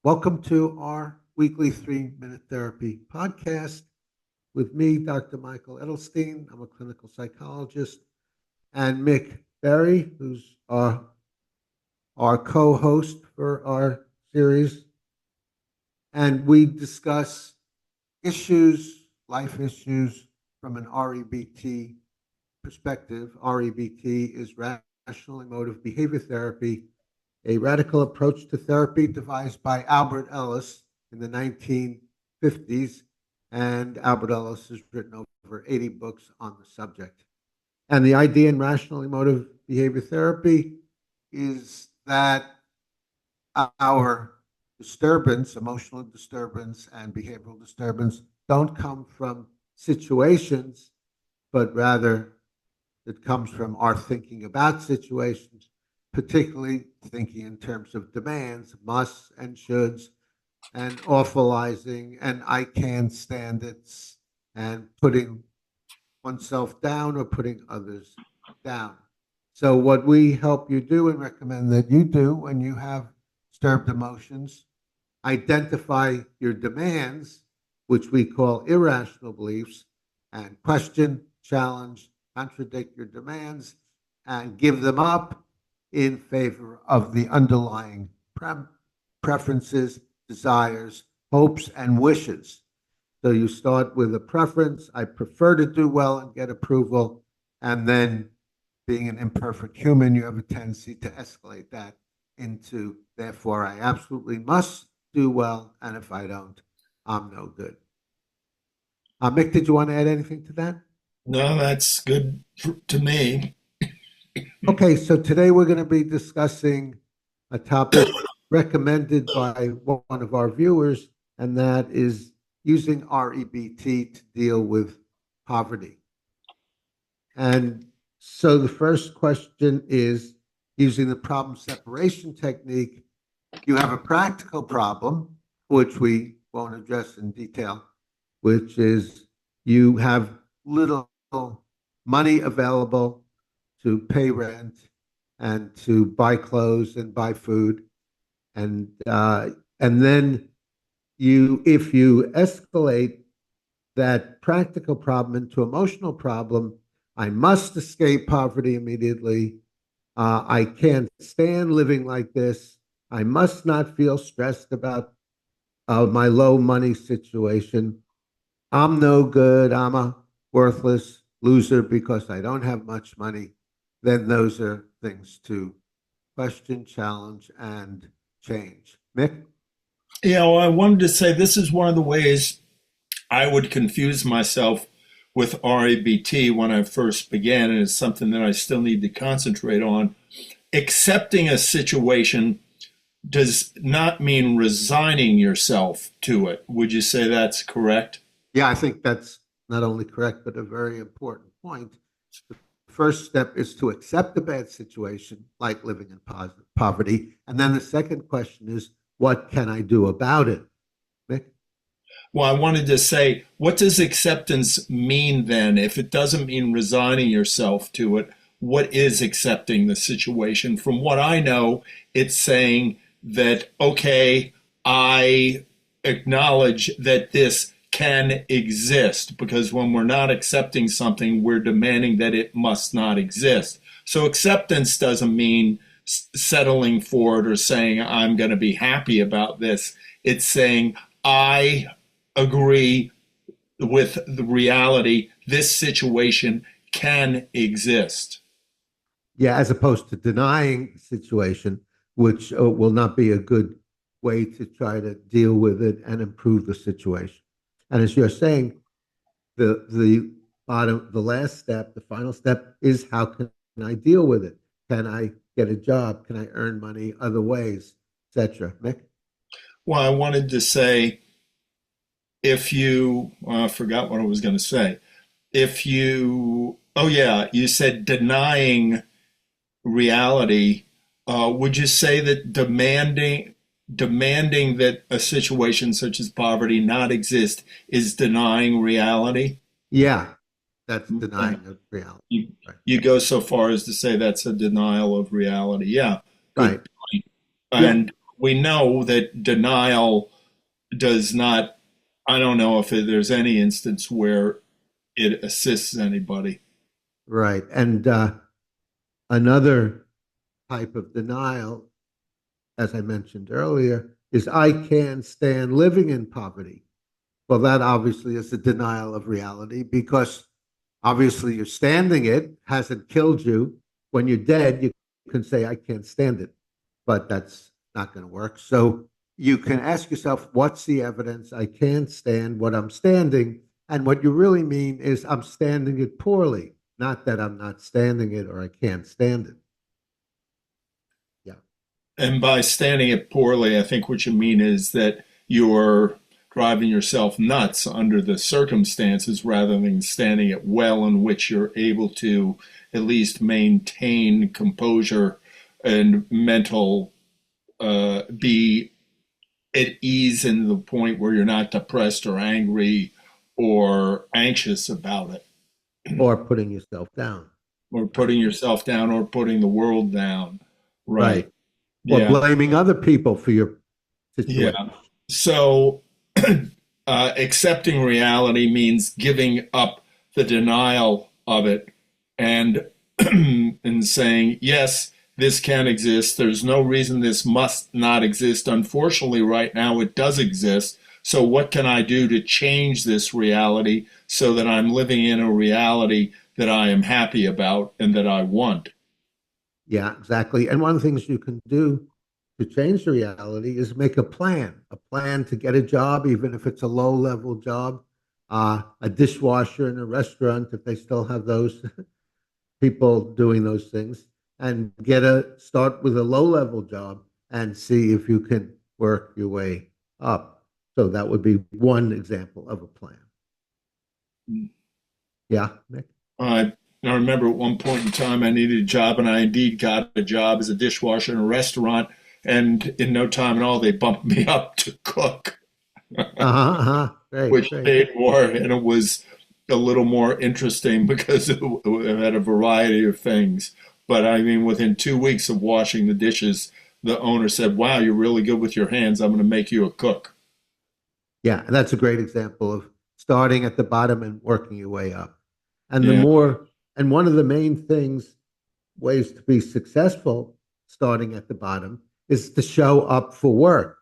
Welcome to our weekly 3-minute therapy podcast with me, Dr. Michael Edelstein. I'm a clinical psychologist, and Mick Berry, who's our co-host for our series. And we discuss life issues from an REBT perspective. REBT is rational emotive behavior therapy, a radical approach to therapy devised by Albert Ellis in the 1950s. And Albert Ellis has written over 80 books on the subject. And the idea in rational emotive behavior therapy is that our disturbance, emotional disturbance and behavioral disturbance, don't come from situations, but rather it comes from our thinking about situations, particularly thinking in terms of demands, musts and shoulds, and awfulizing and I can't stand it, and putting oneself down or putting others down. So what we help you do and recommend that you do when you have disturbed emotions, identify your demands, which we call irrational beliefs, and question, challenge, contradict your demands, and give them up in favor of the underlying preferences, desires, hopes, and wishes. So you start with a preference. I prefer to do well and get approval. And then, being an imperfect human, you have a tendency to escalate that into, therefore, I absolutely must do well. And if I don't, I'm no good. Mick, did you want to add anything to that? No, that's good to me. Okay, so today we're going to be discussing a topic recommended by one of our viewers, and that is using REBT to deal with poverty. And so the first question is, using the problem separation technique, you have a practical problem, which we won't address in detail, which is you have little money available to pay rent and to buy clothes and buy food. And then if you escalate that practical problem into emotional problem, I must escape poverty immediately. I can't stand living like this. I must not feel stressed about my low money situation. I'm no good. I'm a worthless loser because I don't have much money. Then those are things to question, challenge, and change. Mick? Yeah, well, I wanted to say this is one of the ways I would confuse myself with REBT when I first began, and it's something that I still need to concentrate on. Accepting a situation does not mean resigning yourself to it. Would you say that's correct? Yeah, I think that's not only correct, but a very important point. The first step is to accept a bad situation, like living in poverty. And then the second question is, what can I do about it? Mick? Well, I wanted to say, what does acceptance mean then? If it doesn't mean resigning yourself to it, what is accepting the situation? From what I know, it's saying that, okay, I acknowledge that this can exist, because when we're not accepting something, we're demanding that it must not exist. So acceptance doesn't mean settling for it or saying, I'm going to be happy about this. It's saying, I agree with the reality, this situation can exist. Yeah, as opposed to denying the situation, which will not be a good way to try to deal with it and improve the situation. And as you're saying, the last step, the final step is, how can I deal with it? Can I get a job? Can I earn money other ways, etc.? Mick? Well, I wanted to say, I forgot what I was going to say. Oh yeah, you said denying reality. Would you say that demanding that a situation such as poverty not exist is denying reality? Yeah, that's Okay. denying of reality. You, Right. you go so far as to say that's a denial of reality. Yeah, Right. good point. Yeah. And we know that denial does not, I don't know if there's any instance where it assists anybody. Right. And another type of denial, as I mentioned earlier, is I can't stand living in poverty. Well, that obviously is a denial of reality because obviously you're standing it, hasn't killed you. When you're dead, you can say, I can't stand it, but that's not going to work. So you can ask yourself, what's the evidence? I can't stand what I'm standing. And what you really mean is I'm standing it poorly, not that I'm not standing it or I can't stand it. Yeah. And by standing it poorly, I think what you mean is that you're driving yourself nuts under the circumstances rather than standing it well, in which you're able to at least maintain composure and mental, be at ease in the point where you're not depressed or angry or anxious about it, Or putting yourself down. or Right. putting yourself down or putting the world down. Right. Right. Or Yeah. blaming other people for your situation. Yeah. So accepting reality means giving up the denial of it and and saying, yes, this can exist. There's no reason this must not exist. Unfortunately, right now it does exist. So what can I do to change this reality so that I'm living in a reality that I am happy about and that I want? Yeah, exactly. And one of the things you can do to change the reality is make a plan to get a job, even if it's a low level job, a dishwasher in a restaurant, if they still have those people doing those things, and start with a low level job and see if you can work your way up. So that would be one example of a plan. Yeah, Nick? I I remember at one point in time I needed a job, and I indeed got a job as a dishwasher in a restaurant. And in no time at all, they bumped me up to cook, Uh-huh, uh-huh. Great, which great. paid more, and it was a little more interesting because it had a variety of things. But I mean, within 2 weeks of washing the dishes, the owner said, "Wow, you're really good with your hands. I'm going to make you a cook." Yeah, and that's a great example of starting at the bottom and working your way up. And Yeah. one of the main ways to be successful starting at the bottom is to show up for work.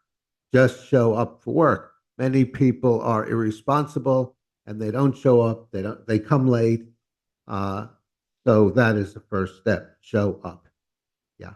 Just show up for work. Many people are irresponsible and they don't show up. They come late. Uh, so that is the first step. Show up. Yeah.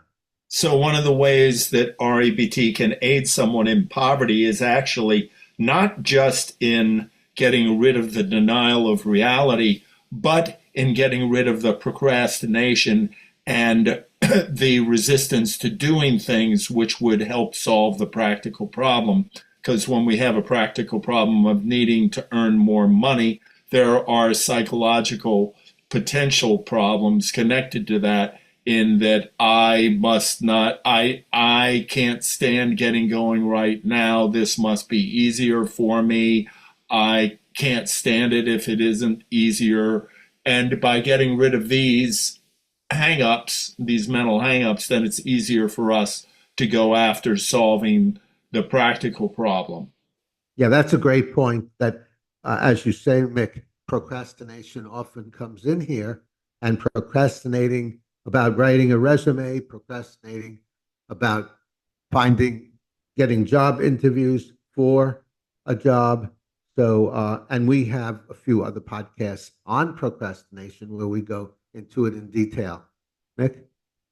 So, one of the ways that REBT can aid someone in poverty is actually not just in getting rid of the denial of reality, but in getting rid of the procrastination and the resistance to doing things which would help solve the practical problem. Because when we have a practical problem of needing to earn more money, there are psychological potential problems connected to that, in that I must not, I can't stand getting going right now. This must be easier for me. I can't stand it if it isn't easier. And by getting rid of these hangups, these mental hangups, then it's easier for us to go after solving the practical problem. Yeah, that's a great point. That, as you say, Mick, procrastination often comes in here, and procrastinating about writing a resume, procrastinating about finding, getting job interviews for a job. So, and we have a few other podcasts on procrastination where we go into it in detail. Mick?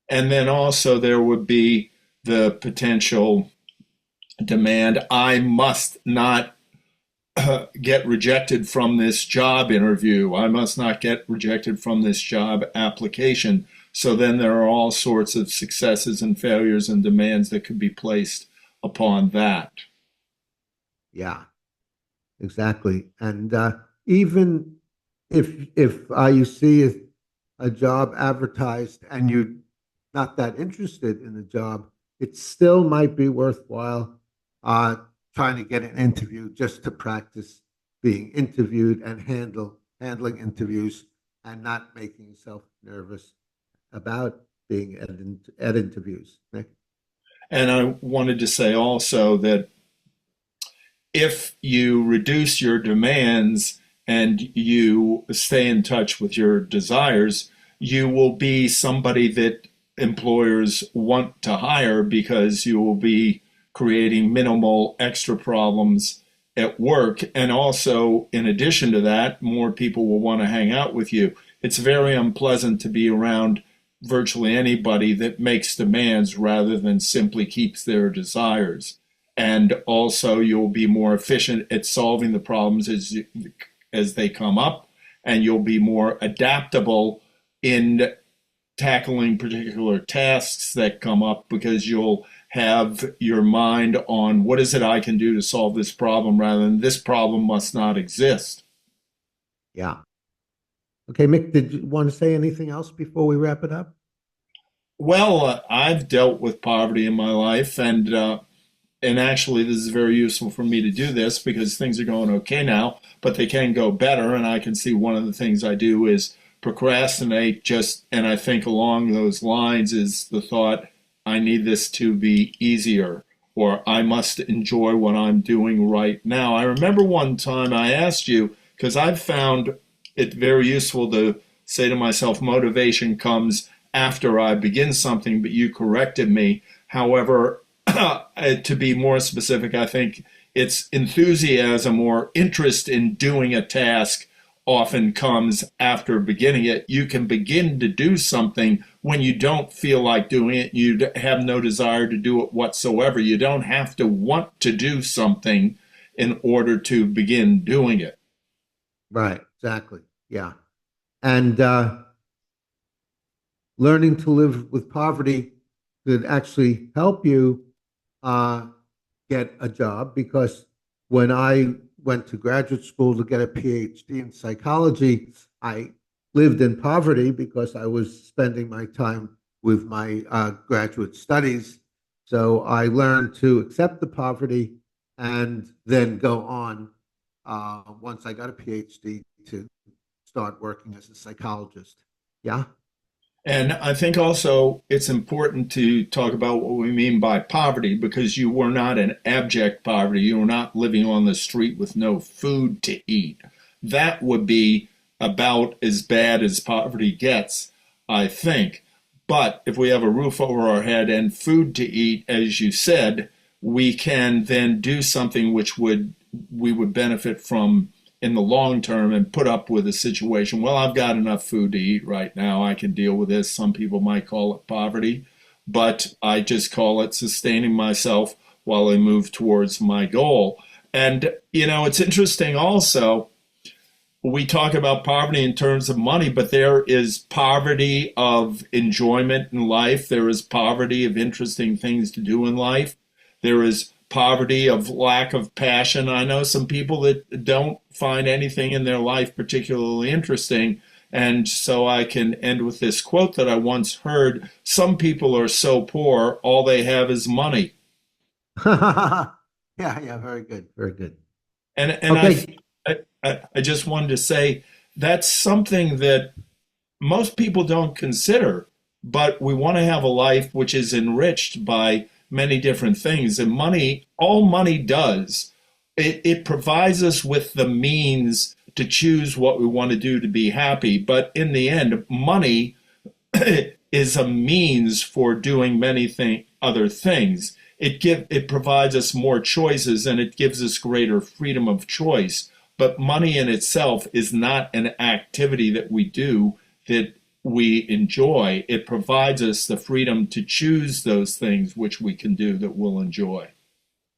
And then also there would be the potential demand, I must not get rejected from this job interview. I must not get rejected from this job application. So then there are all sorts of successes and failures and demands that could be placed upon that. Yeah, exactly. And even if you see a job advertised and you're not that interested in the job, it still might be worthwhile uh, trying to get an interview just to practice being interviewed and handling interviews and not making yourself nervous about being at interviews. Nick? And I wanted to say also that if you reduce your demands and you stay in touch with your desires, you will be somebody that employers want to hire because you will be creating minimal extra problems at work. And also, in addition to that, more people will want to hang out with you. It's very unpleasant to be around virtually anybody that makes demands rather than simply keeps their desires. And also, you'll be more efficient at solving the problems as they come up, and you'll be more adaptable in tackling particular tasks that come up because you'll have your mind on what is it I can do to solve this problem rather than this problem must not exist. Yeah. Okay, Mick, did you want to say anything else before we wrap it up? Well, I've dealt with poverty in my life, and actually, this is very useful for me to do this because things are going okay now, but they can go better. And I can see one of the things I do is procrastinate just, and I think along those lines is the thought, I need this to be easier, or I must enjoy what I'm doing right now. I remember one time I asked you, because I've found it very useful to say to myself, motivation comes after I begin something, but you corrected me. However, to be more specific, I think it's enthusiasm or interest in doing a task often comes after beginning it. You can begin to do something when you don't feel like doing it. You have no desire to do it whatsoever. You don't have to want to do something in order to begin doing it. Right, exactly. Yeah. And learning to live with poverty could actually help you uh, get a job because when I went to graduate school to get a PhD in psychology, I lived in poverty because I was spending my time with my graduate studies. So I learned to accept the poverty and then go on once I got a PhD to start working as a psychologist. Yeah. And I think also it's important to talk about what we mean by poverty because you were not in abject poverty. You were not living on the street with no food to eat. That would be about as bad as poverty gets, I think. But if we have a roof over our head and food to eat, as you said, we can then do something which would we would benefit from in the long term and put up with a situation. Well, I've got enough food to eat right now. I can deal with this. Some people might call it poverty, but I just call it sustaining myself while I move towards my goal. And, it's interesting also, we talk about poverty in terms of money, but there is poverty of enjoyment in life. There is poverty of interesting things to do in life. There is poverty of lack of passion. I know some people that don't find anything in their life particularly interesting. And so I can end with this quote that I once heard. Some people are so poor, all they have is money. Yeah, yeah, very good, very good. And Okay. I just wanted to say that's something that most people don't consider, but we want to have a life which is enriched by many different things. And money, all money does, it provides us with the means to choose what we want to do to be happy. But in the end, money is a means for doing many other things. It provides us more choices and it gives us greater freedom of choice. But money in itself is not an activity that we do that we enjoy. It provides us the freedom to choose those things which we can do that we'll enjoy.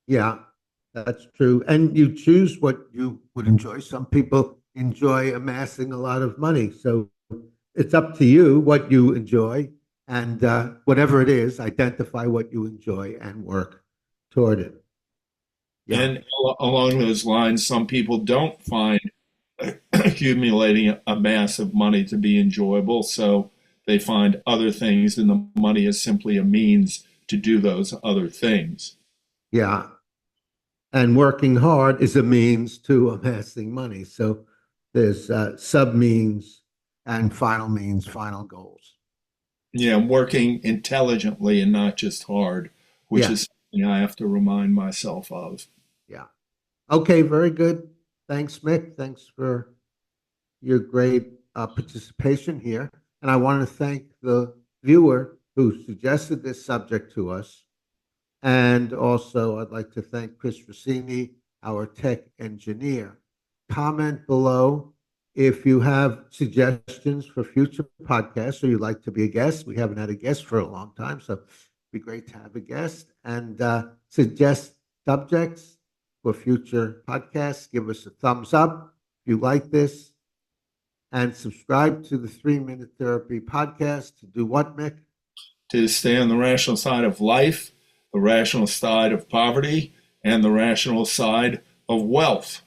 Yeah, that's true. And you choose what you would enjoy. Some people enjoy amassing a lot of money. So it's up to you what you enjoy. And whatever it is, identify what you enjoy and work toward it. Yeah. And along those lines, some people don't find accumulating a mass of money to be enjoyable, so they find other things, and the money is simply a means to do those other things. Yeah. And working hard is a means to amassing money. So there's sub means and final means, final goals. Yeah, working intelligently and not just hard. which Yeah. is something I have to remind myself of. Yeah. Okay, very good. Thanks, Mick. Thanks for your great participation here. And I want to thank the viewer who suggested this subject to us. And also, I'd like to thank Chris Rossini, our tech engineer. Comment below if you have suggestions for future podcasts or you'd like to be a guest. We haven't had a guest for a long time, so it'd be great to have a guest. And suggest subjects for future podcasts. Give us a thumbs up if you like this. And subscribe to the 3 Minute Therapy podcast to do what, Mick? To stay on the rational side of life, the rational side of poverty, and the rational side of wealth.